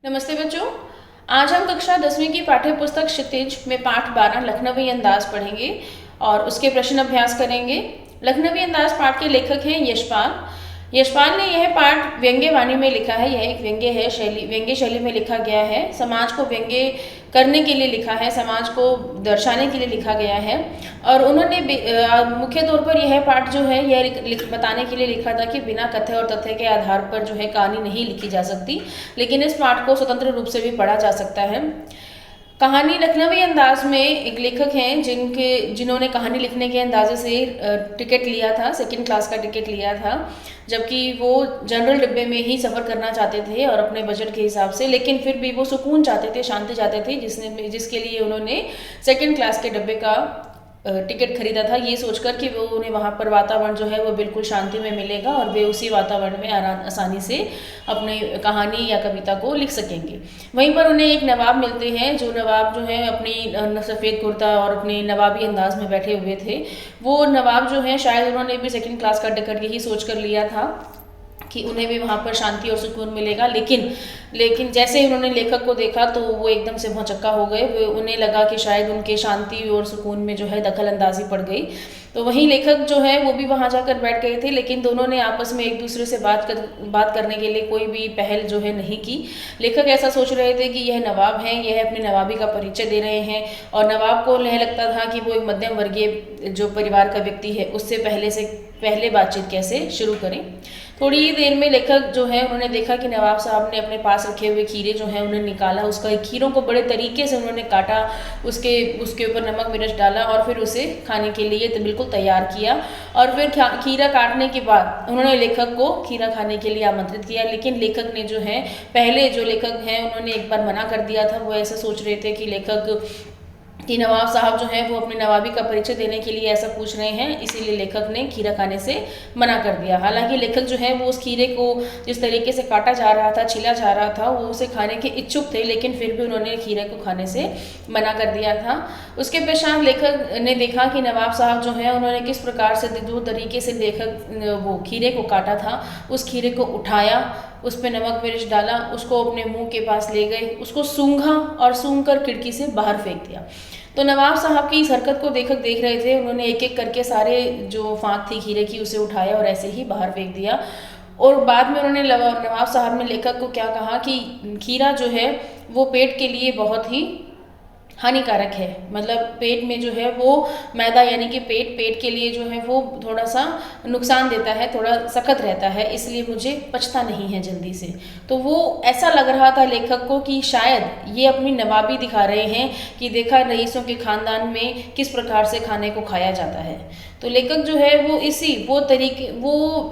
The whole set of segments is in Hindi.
नमस्ते बच्चों। आज हम कक्षा 10वीं की पाठ्य पुस्तक क्षितिज में पाठ 12 लखनवी अंदाज पढ़ेंगे और उसके प्रश्न अभ्यास करेंगे। लखनवी अंदाज पाठ के लेखक हैं यशपाल। यशपाल ने यह पाठ व्यंग्य वाणी में लिखा है। यह एक व्यंग्य है, व्यंग्य शैली में लिखा गया है। समाज को व्यंग्य करने के लिए लिखा है, समाज को दर्शाने के लिए लिखा गया है। और उन्होंने मुख्य तौर पर यह पाठ जो है यह बताने के लिए लिखा था कि बिना कथ्य और तथ्य के आधार पर जो है कहानी नहीं लिखी जा सकती, लेकिन इस पाठ को स्वतंत्र रूप से भी पढ़ा जा सकता है। कहानी लखनवी अंदाज में एक लेखक हैं जिन्होंने कहानी लिखने के अंदाजे से टिकट लिया था, सेकंड क्लास का टिकट लिया था, जबकि वो जनरल डिब्बे में ही सफ़र करना चाहते थे और अपने बजट के हिसाब से, लेकिन फिर भी वो सुकून चाहते थे, शांति चाहते थे, जिसके लिए उन्होंने सेकंड क्लास के डिब्बे का टिकट खरीदा था, ये सोचकर कि वो उन्हें वहाँ पर वातावरण जो है वो बिल्कुल शांति में मिलेगा और वे उसी वातावरण में आसानी से अपनी कहानी या कविता को लिख सकेंगे। वहीं पर उन्हें एक नवाब मिलते हैं, जो नवाब जो है अपनी सफ़ेद कुर्ता और अपने नवाबी अंदाज में बैठे हुए थे। वो नवाब जो है शायद उन्होंने भी सेकंड क्लास का टिकट यही सोच कर लिया था कि उन्हें भी वहाँ पर शांति और सुकून मिलेगा, लेकिन जैसे ही उन्होंने लेखक को देखा तो वो एकदम से भौचक्का हो गए। उन्हें लगा कि शायद उनके शांति और सुकून में जो है दखल अंदाजी पड़ गई। तो वहीं लेखक जो है वो भी वहाँ जाकर बैठ गए थे, लेकिन दोनों ने आपस में एक दूसरे से बात करने के लिए कोई भी पहल जो है नहीं की। लेखक ऐसा सोच रहे थे कि यह नवाब हैं, यह अपने नवाबी का परिचय दे रहे हैं, और नवाब को यह लगता था कि वो एक मध्यम वर्गीय जो परिवार का व्यक्ति है उससे पहले बातचीत कैसे शुरू करें। थोड़ी ही देर में लेखक जो है उन्होंने देखा कि नवाब साहब ने अपने पास रखे हुए खीरे जो हैं उन्हें निकाला, उसका खीरों को बड़े तरीके से उन्होंने काटा, उसके ऊपर नमक मिर्च डाला और फिर उसे खाने के लिए बिल्कुल तैयार किया। और फिर खीरा काटने के बाद उन्होंने लेखक को खीरा खाने के लिए आमंत्रित किया, लेकिन लेखक ने जो है पहले जो लेखक हैं उन्होंने एक बार मना कर दिया था। वो ऐसा सोच रहे थे कि नवाब साहब जो है वो अपने नवाबी का परिचय देने के लिए ऐसा पूछ रहे हैं, इसीलिए लेखक ने खीरा खाने से मना कर दिया। हालांकि लेखक जो है वो उस खीरे को जिस तरीके से काटा जा रहा था, छीला जा रहा था, वो उसे खाने के इच्छुक थे, लेकिन फिर भी उन्होंने खीरे को खाने से मना कर दिया था। उसके पश्चात लेखक ने देखा कि नवाब साहब जो है उन्होंने किस प्रकार से जो तरीके से लेखक वो खीरे को काटा था, उस खीरे को उठाया, उस पर नमक मिर्च डाला, उसको अपने मुंह के पास ले गए, उसको सूंघा और सूंघ कर खिड़की से बाहर फेंक दिया। तो नवाब साहब की इस हरकत को लेखक देख रहे थे। उन्होंने एक एक करके सारे जो फांक थी खीरे की उसे उठाया और ऐसे ही बाहर फेंक दिया। और बाद में उन्होंने नवाब साहब ने लेखक को क्या कहा कि खीरा जो है वो पेट के लिए बहुत ही हानिकारक है, मतलब पेट में जो है वो मैदा यानी कि पेट के लिए जो है वो थोड़ा सा नुकसान देता है, थोड़ा सख्त रहता है, इसलिए मुझे पचता नहीं है जल्दी से। तो वो ऐसा लग रहा था लेखक को कि शायद ये अपनी नवाबी दिखा रहे हैं कि देखा रईसों के खानदान में किस प्रकार से खाने को खाया जाता है। तो लेखक जो है वो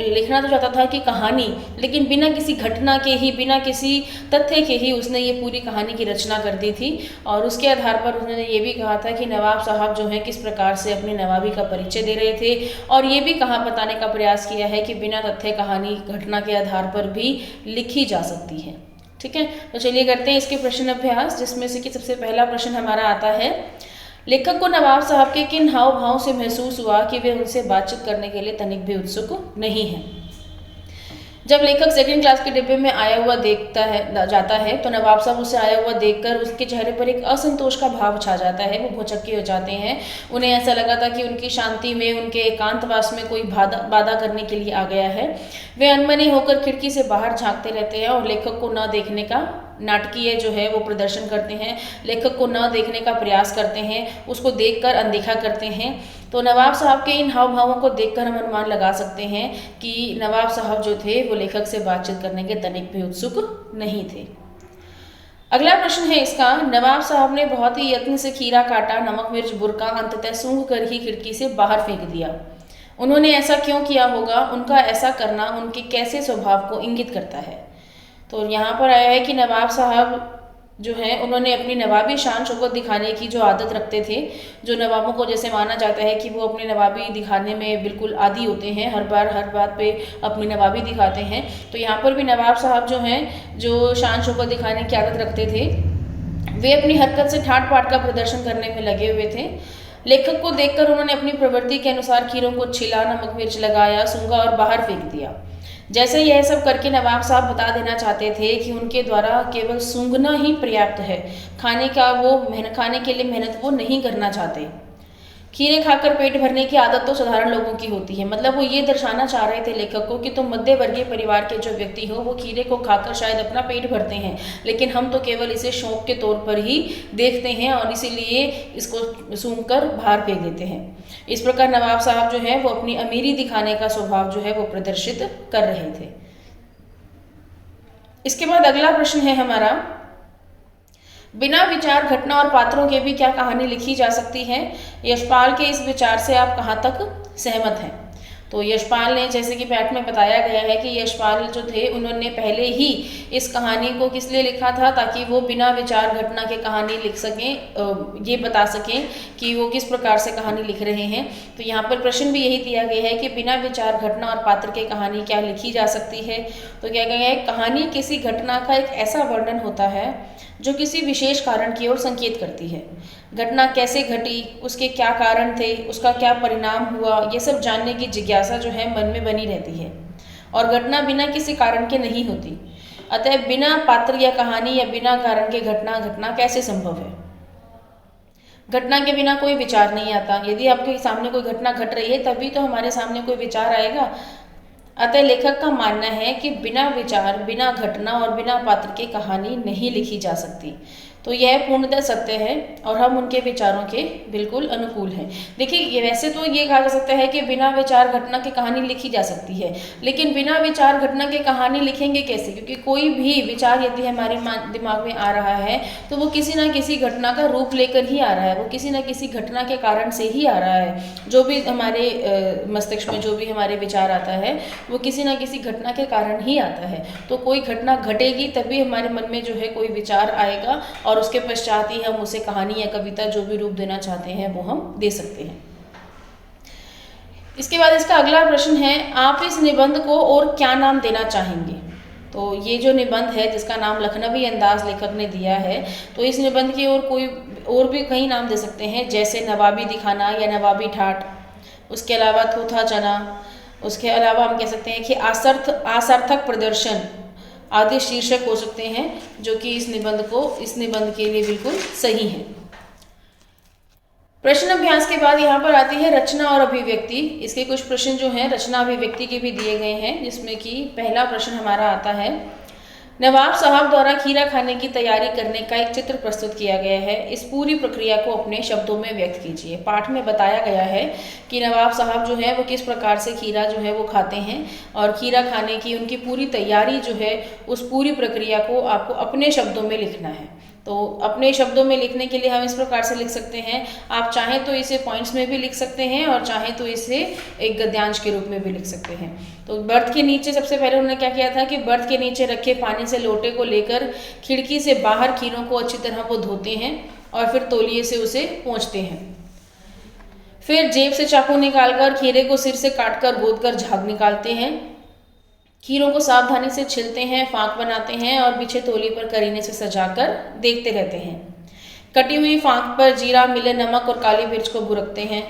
लिखना तो चाहता था कि कहानी, लेकिन बिना किसी घटना के ही, बिना किसी तथ्य के ही उसने ये पूरी कहानी की रचना कर दी थी। और उसके आधार पर उन्होंने ये भी कहा था कि नवाब साहब जो है किस प्रकार से अपनी नवाबी का परिचय दे रहे थे, और ये भी बताने का प्रयास किया है कि बिना तथ्य कहानी घटना के आधार पर भी लिखी जा सकती है। ठीक है, तो चलिए करते हैं इसके प्रश्न अभ्यास, जिसमें से कि सबसे पहला प्रश्न हमारा आता है, लेखक को नवाब साहब के किन हाव भाव से महसूस हुआ कि वे उनसे बातचीत करने के लिए तनिक भी उत्सुक नहीं है। जब लेखक सेकंड क्लास के डिब्बे में आया हुआ जाता है तो नवाब साहब उसे आया हुआ देखकर उसके चेहरे पर एक असंतोष का भाव छा जाता है। वो भौचक्के हो जाते हैं। उन्हें ऐसा लगा था कि उनकी शांति में, उनके एकांतवास में कोई बाधा करने के लिए आ गया है। वे अनमने होकर खिड़की से बाहर झांकते रहते हैं और लेखक को न देखने का नाटकीय जो है वो प्रदर्शन करते हैं, लेखक को न देखने का प्रयास करते हैं, उसको देखकर अनदेखा करते हैं। तो नवाब साहब के इन हाव भावों को देखकर हम अनुमान लगा सकते हैं कि नवाब साहब जो थे वो लेखक से बातचीत करने के तनिक भी उत्सुक नहीं थे। अगला प्रश्न है इसका, नवाब साहब ने बहुत ही यत्न से खीरा काटा, नमक मिर्च बुरका, अंततः सूंघ कर ही खिड़की से बाहर फेंक दिया। उन्होंने ऐसा क्यों किया होगा? उनका ऐसा करना उनके कैसे स्वभाव को इंगित करता है? तो यहाँ पर आया है कि नवाब साहब जो है उन्होंने अपनी नवाबी शान शौकत दिखाने की जो आदत रखते थे, जो नवाबों को जैसे माना जाता है कि वो अपनी नवाबी दिखाने में बिल्कुल आदी होते हैं, हर बात पे अपनी नवाबी दिखाते हैं। तो यहाँ पर भी नवाब साहब जो हैं जो शान शौकत दिखाने की आदत रखते थे, वे अपनी हरकत से ठाट बाट का प्रदर्शन करने में लगे हुए थे। लेखक को देखकर उन्होंने अपनी प्रवृत्ति के अनुसार खीरों को छिला, नमक मिर्च लगाया, सूंघा और बाहर फेंक दिया। जैसे यह सब करके नवाब साहब बता देना चाहते थे कि उनके द्वारा केवल सूंघना ही पर्याप्त है, खाने के लिए मेहनत वो नहीं करना चाहते। खीरे खाकर पेट भरने की आदत तो साधारण लोगों की होती है, मतलब वो ये दर्शाना चाह रहे थे लेखक को कि तुम मध्य वर्गीय परिवार के जो व्यक्ति हो वो खीरे को खाकर शायद अपना पेट भरते हैं, लेकिन हम तो केवल इसे शौक के तौर पर ही देखते हैं और इसीलिए इसको सूंघकर बाहर फेंक देते हैं। इस प्रकार नवाब साहब जो है वो अपनी अमीरी दिखाने का स्वभाव जो है वो प्रदर्शित कर रहे थे। इसके बाद अगला प्रश्न है हमारा, बिना विचार घटना और पात्रों के भी क्या कहानी लिखी जा सकती है? यशपाल के इस विचार से आप कहाँ तक सहमत हैं? तो यशपाल ने, जैसे कि पाठ में बताया गया है कि यशपाल जो थे उन्होंने पहले ही इस कहानी को किस लिए लिखा था, ताकि वो बिना विचार घटना के कहानी लिख सकें, ये बता सकें कि वो किस प्रकार से कहानी लिख रहे हैं। तो यहाँ पर प्रश्न भी यही दिया गया है कि बिना विचार घटना और पात्र के कहानी क्या लिखी जा सकती है? तो क्या गया है, कहानी किसी घटना का एक ऐसा वर्णन होता है जो किसी विशेष कारण की ओर संकेत करती है। घटना कैसे घटी, उसके क्या कारण थे, उसका क्या परिणाम हुआ, ये सब जानने की जिज्ञासा जो है मन में बनी रहती है। और घटना बिना किसी कारण के नहीं होती, अतः बिना पात्र या कहानी या बिना कारण के घटना कैसे संभव है? घटना के बिना कोई विचार नहीं आता। यदि आपके सामने कोई घटना घट रही है तभी तो हमारे सामने कोई विचार आएगा। अतः लेखक का मानना है कि बिना विचार, बिना घटना और बिना पात्र के कहानी नहीं लिखी जा सकती। तो यह पूर्णतः सत्य है और हम उनके विचारों के बिल्कुल अनुकूल हैं। देखिए, ये वैसे तो ये कहा जा सकता है कि बिना विचार घटना की कहानी लिखी जा सकती है, लेकिन बिना विचार घटना की कहानी लिखेंगे कैसे? क्योंकि कोई भी विचार यदि हमारे दिमाग में आ रहा है तो वो किसी न किसी घटना का रूप लेकर ही आ रहा है, वो किसी न किसी घटना के कारण से ही आ रहा है। जो भी हमारे मस्तिष्क में जो भी हमारे विचार आता है वो किसी न किसी घटना के कारण ही आता है। तो कोई घटना घटेगी तभी हमारे मन में जो है कोई विचार आएगा और उसके पश्चात ही हम उसे कहानी या कविता जो भी रूप देना चाहते हैं वो हम दे सकते हैं। इसके बाद इसका अगला प्रश्न है, आप इस निबंध को और क्या नाम देना चाहेंगे? तो ये जो निबंध है जिसका नाम लखनवी अंदाज लेखक ने दिया है, तो इस निबंध की और भी कई नाम दे सकते हैं, जैसे नवाबी दिखाना या नवाबी ठाट, उसके अलावा थूथा चना, उसके अलावा हम कह सकते हैं कि आसार्थक प्रदर्शन आदि शीर्षक हो सकते हैं, जो कि इस निबंध के लिए बिल्कुल सही है। प्रश्न अभ्यास के बाद यहाँ पर आती है रचना और अभिव्यक्ति। इसके कुछ प्रश्न जो हैं रचना अभिव्यक्ति के भी दिए गए हैं, जिसमें कि पहला प्रश्न हमारा आता है, नवाब साहब द्वारा खीरा खाने की तैयारी करने का एक चित्र प्रस्तुत किया गया है, इस पूरी प्रक्रिया को अपने शब्दों में व्यक्त कीजिए। पाठ में बताया गया है कि नवाब साहब जो है वो किस प्रकार से खीरा जो है वो खाते हैं और खीरा खाने की उनकी पूरी तैयारी जो है उस पूरी प्रक्रिया को आपको अपने शब्दों में लिखना है। तो अपने शब्दों में लिखने के लिए हम इस प्रकार से लिख सकते हैं, आप चाहें तो इसे पॉइंट्स में भी लिख सकते हैं और चाहें तो इसे एक गद्यांश के रूप में भी लिख सकते हैं। तो बर्थ के नीचे सबसे पहले उन्होंने क्या किया था कि बर्थ के नीचे रखे पानी से लोटे को लेकर खिड़की से बाहर खीरों को अच्छी तरह वो धोते हैं और फिर तौलिए से उसे पोंछते हैं। फिर जेब से चाकू निकालकर खीरे को सिर से काटकर गोदकर झाग निकालते हैं। खीरों को सावधानी से छिलते हैं, फाँक बनाते हैं और बिछे तौली पर करीने से सजाकर देखते रहते हैं। कटी हुई फाँक पर जीरा, मिले नमक और काली मिर्च को बुरकते हैं।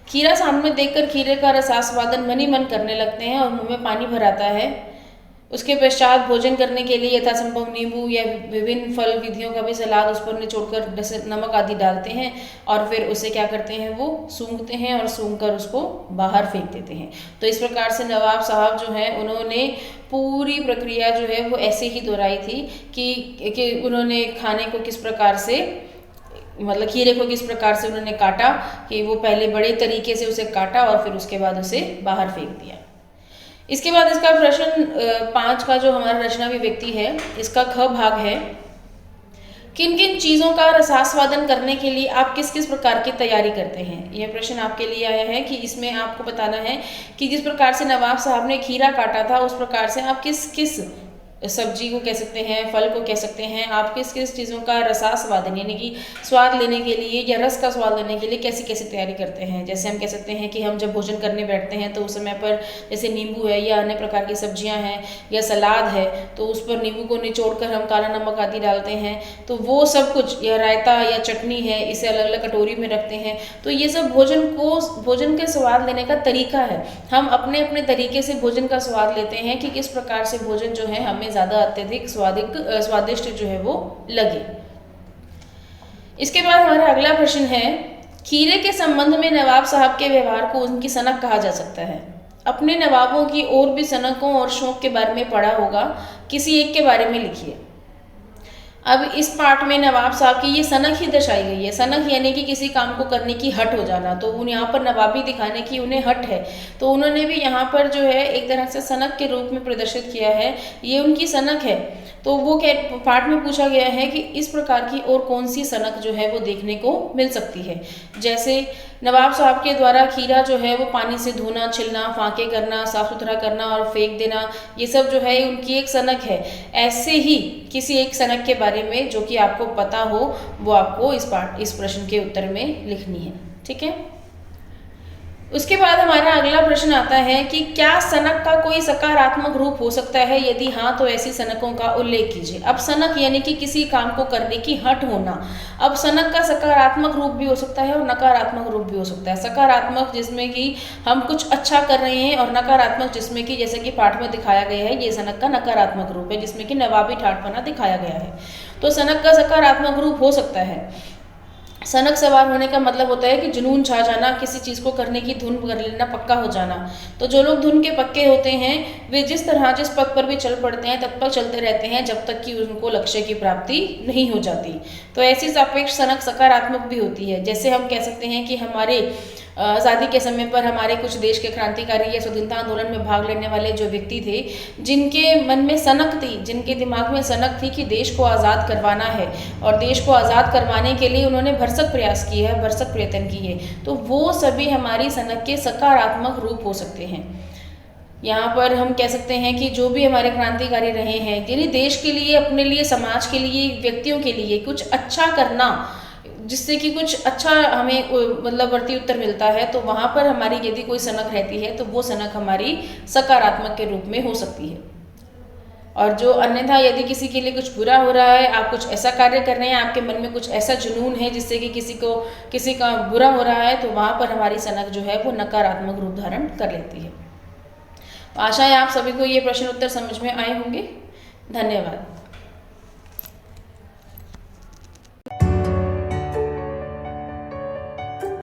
खीरा सामने देखकर खीरे का रसास्वादन मन ही मन करने लगते हैं और मुंह में पानी भर आता है। उसके पश्चात भोजन करने के लिए यथासंभव नींबू या विभिन्न फल विधियों का भी सलाद उस पर निचोड़कर जैसे नमक आदि डालते हैं और फिर उसे क्या करते हैं, वो सूंघते हैं और सूंघकर उसको बाहर फेंक देते हैं। तो इस प्रकार से नवाब साहब जो है उन्होंने पूरी प्रक्रिया जो है वो ऐसे ही दोहराई थी कि उन्होंने खाने को किस प्रकार से, मतलब खीरे को किस प्रकार से उन्होंने काटा कि वो पहले बड़े तरीके से उसे काटा और फिर उसके बाद उसे बाहर फेंक दिया। इसके बाद इसका प्रश्न 5 का जो हमारा रचना अभिव्यक्ति है, इसका ख भाग है, किन किन चीज़ों का रसास्वादन करने के लिए आप किस किस प्रकार की तैयारी करते हैं। यह प्रश्न आपके लिए आया है कि इसमें आपको बताना है कि जिस प्रकार से नवाब साहब ने खीरा काटा था उस प्रकार से आप किस किस सब्जी को कह सकते हैं, फल को कह सकते हैं, आप किस किस चीज़ों का रसास्वादन यानी कि स्वाद लेने के लिए या रस का स्वाद लेने के लिए कैसी कैसी तैयारी करते हैं। जैसे हम कह सकते हैं कि हम जब भोजन करने बैठते हैं तो उस समय पर जैसे नींबू है या अन्य प्रकार की सब्जियां हैं या सलाद है तो उस पर नींबू को निचोड़ कर हम काला नमक आदि डालते हैं, तो वो सब कुछ, या रायता या चटनी है, इसे अलग अलग कटोरी में रखते हैं। तो ये सब भोजन के स्वाद लेने का तरीका है। हम अपने अपने तरीके से भोजन का स्वाद लेते हैं कि किस प्रकार से भोजन जो है हमें ज़्यादा अत्यधिक स्वादिष्ट जो है वो लगे। इसके बाद हमारा अगला प्रश्न है, खीरे के संबंध में नवाब साहब के व्यवहार को उनकी सनक कहा जा सकता है। अपने नवाबों की और भी सनकों और शौक के बारे में पढ़ा होगा, किसी एक के बारे में लिखिए। अब इस पार्ट में नवाब साहब की ये सनक ही दर्शाई गई है। सनक यानी कि किसी काम को करने की हट हो जाना, तो उन यहाँ पर नवाबी दिखाने की उन्हें हट है, तो उन्होंने भी यहाँ पर जो है एक तरह से सनक के रूप में प्रदर्शित किया है, ये उनकी सनक है। तो वो पार्ट में पूछा गया है कि इस प्रकार की और कौन सी सनक जो है वो देखने को मिल सकती है। जैसे नवाब साहब के द्वारा खीरा जो है वो पानी से धोना, छिलना, फांके करना, साफ सुथरा करना और फेंक देना, ये सब जो है उनकी एक सनक है। ऐसे ही किसी एक सनक के बारे में जो कि आपको पता हो वो आपको इस प्रश्न के उत्तर में लिखनी है। ठीक है। उसके बाद हमारा अगला प्रश्न आता है कि क्या सनक का कोई सकारात्मक रूप हो सकता है, यदि हाँ तो ऐसी सनकों का उल्लेख कीजिए। अब सनक यानी कि किसी काम को करने की हट होना। अब सनक का सकारात्मक रूप भी हो सकता है और नकारात्मक रूप भी हो सकता है। सकारात्मक जिसमें कि हम कुछ अच्छा कर रहे हैं, और नकारात्मक जिसमें कि जैसे कि पाठ में दिखाया गया है, ये सनक का नकारात्मक रूप है जिसमें कि नवाबी ठाठपना दिखाया गया है। तो सनक का सकारात्मक रूप हो सकता है। सनक सवार होने का मतलब होता है कि जुनून छा जाना, किसी चीज़ को करने की धुन कर लेना, पक्का हो जाना। तो जो लोग धुन के पक्के होते हैं वे जिस पथ पर भी चल पड़ते हैं तत्पर चलते रहते हैं जब तक कि उनको लक्ष्य की प्राप्ति नहीं हो जाती। तो ऐसी सापेक्ष सनक सकारात्मक भी होती है। जैसे हम कह सकते हैं कि हमारे आज़ादी के समय पर हमारे कुछ देश के क्रांतिकारी या स्वतंत्रता आंदोलन में भाग लेने वाले जो व्यक्ति थे, जिनके मन में सनक थी, जिनके दिमाग में सनक थी कि देश को आज़ाद करवाना है, और देश को आज़ाद करवाने के लिए उन्होंने भरसक प्रयास किए हैं, भरसक प्रयत्न किए, तो वो सभी हमारी सनक के सकारात्मक रूप हो सकते हैं। यहाँ पर हम कह सकते हैं कि जो भी हमारे क्रांतिकारी रहे हैं, यानी देश के लिए, अपने लिए, समाज के लिए, व्यक्तियों के लिए कुछ अच्छा करना, जिससे कि कुछ अच्छा हमें मतलब वर्ती उत्तर मिलता है, तो वहाँ पर हमारी यदि कोई सनक रहती है तो वो सनक हमारी सकारात्मक के रूप में हो सकती है। और जो अन्यथा यदि किसी के लिए कुछ बुरा हो रहा है, आप कुछ ऐसा कार्य कर रहे हैं, आपके मन में कुछ ऐसा जुनून है जिससे कि किसी का बुरा हो रहा है, तो वहाँ पर हमारी सनक जो है वो नकारात्मक रूप धारण कर लेती है। तो आशा है आप सभी को ये प्रश्न उत्तर समझ में आए होंगे। धन्यवाद।